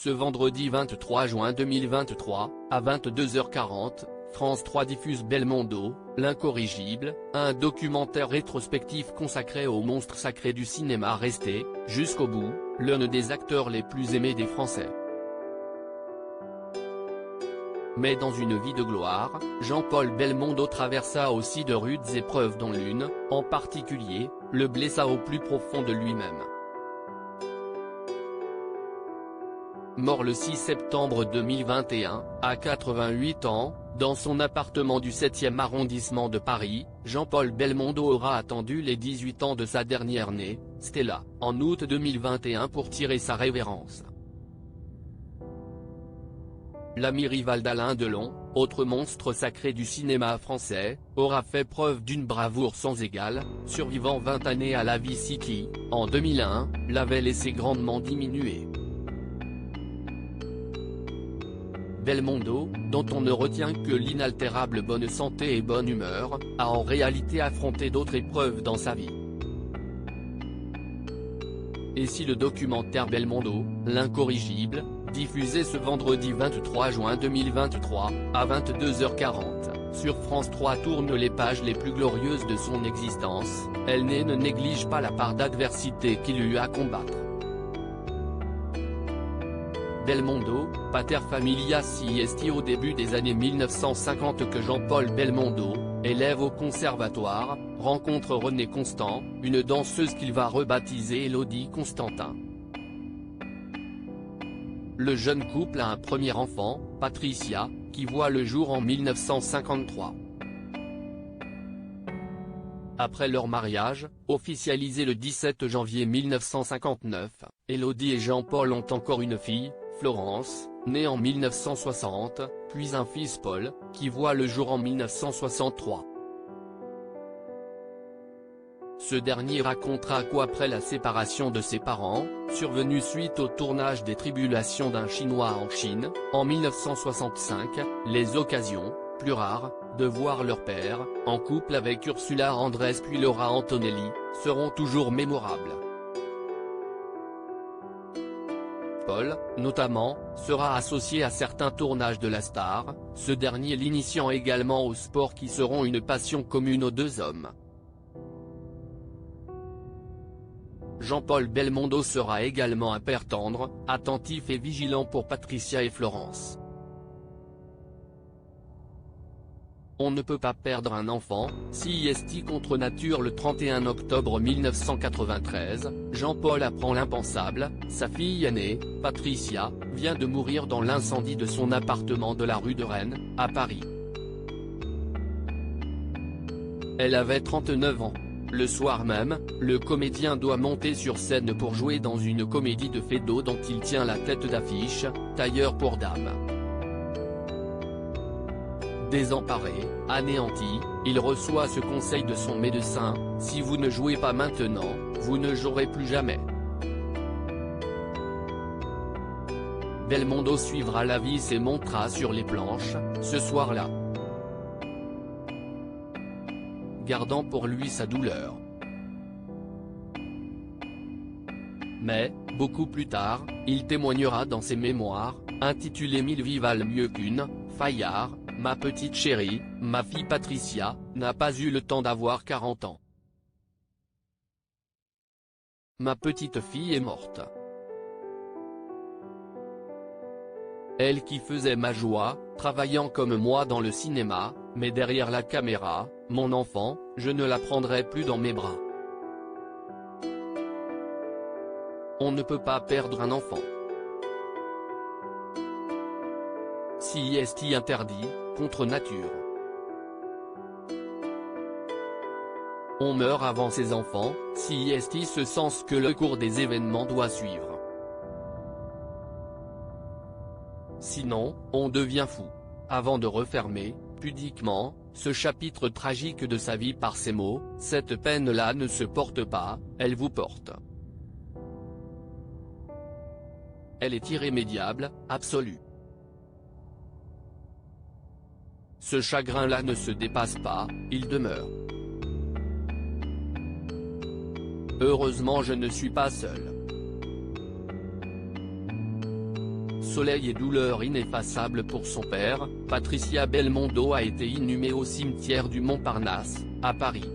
Ce vendredi 23 juin 2023, à 22h40, France 3 diffuse Belmondo, l'incorrigible, un documentaire rétrospectif consacré au monstre sacré du cinéma resté, jusqu'au bout, l'un des acteurs les plus aimés des Français. Mais dans une vie de gloire, Jean-Paul Belmondo traversa aussi de rudes épreuves dont l'une, en particulier, le blessa au plus profond de lui-même. Mort le 6 septembre 2021, à 88 ans, dans son appartement du 7e arrondissement de Paris, Jean-Paul Belmondo aura attendu les 18 ans de sa dernière née, Stella, en août 2021 pour tirer sa révérence. L'ami rival d'Alain Delon, autre monstre sacré du cinéma français, aura fait preuve d'une bravoure sans égale, survivant 20 années à la vie qui, en 2001, l'avait laissé grandement diminuer. Belmondo, dont on ne retient que l'inaltérable bonne santé et bonne humeur, a en réalité affronté d'autres épreuves dans sa vie. Et si le documentaire Belmondo, l'incorrigible, diffusé ce vendredi 23 juin 2023, à 22h40, sur France 3 tourne les pages les plus glorieuses de son existence, elle ne néglige pas la part d'adversité qu'il eut à combattre. Belmondo, pater familias est au début des années 1950 que Jean-Paul Belmondo, élève au conservatoire, rencontre Renée Constant, une danseuse qu'il va rebaptiser Élodie Constantin. Le jeune couple a un premier enfant, Patricia, qui voit le jour en 1953. Après leur mariage, officialisé le 17 janvier 1959, Élodie et Jean-Paul ont encore une fille, Florence, née en 1960, puis un fils Paul, qui voit le jour en 1963. Ce dernier racontera qu'après la séparation de ses parents, survenue suite au tournage des Tribulations d'un Chinois en Chine, en 1965, les occasions, plus rares, de voir leur père, en couple avec Ursula Andress puis Laura Antonelli, seront toujours mémorables. Paul, notamment, sera associé à certains tournages de la star, ce dernier l'initiant également au sport qui seront une passion commune aux deux hommes. Jean-Paul Belmondo sera également un père tendre, attentif et vigilant pour Patricia et Florence. On ne peut pas perdre un enfant, CIST contre nature le 31 octobre 1993, Jean-Paul apprend l'impensable, sa fille aînée, Patricia, vient de mourir dans l'incendie de son appartement de la rue de Rennes, à Paris. Elle avait 39 ans. Le soir même, le comédien doit monter sur scène pour jouer dans une comédie de Feydeau dont il tient la tête d'affiche, Tailleur pour dames. Désemparé, anéanti, il reçoit ce conseil de son médecin: si vous ne jouez pas maintenant, vous ne jouerez plus jamais. Belmondo suivra la vis et montera sur les planches, ce soir-là, gardant pour lui sa douleur. Mais, beaucoup plus tard, il témoignera dans ses mémoires, intitulées Mille vivent mieux qu'une, Fayard: ma petite chérie, ma fille Patricia, n'a pas eu le temps d'avoir 40 ans. Ma petite fille est morte. Elle qui faisait ma joie, travaillant comme moi dans le cinéma, mais derrière la caméra, mon enfant, je ne la prendrai plus dans mes bras. On ne peut pas perdre un enfant. CIST interdit, contre nature. On meurt avant ses enfants, CIST ce sens que le cours des événements doit suivre. Sinon, on devient fou. Avant de refermer, pudiquement, ce chapitre tragique de sa vie par ces mots: cette peine-là ne se porte pas, elle vous porte. Elle est irrémédiable, absolue. Ce chagrin-là ne se dépasse pas, il demeure. Heureusement je ne suis pas seul. soleil et douleur ineffaçable pour son père, Patricia Belmondo a été inhumée au cimetière du Montparnasse, à Paris.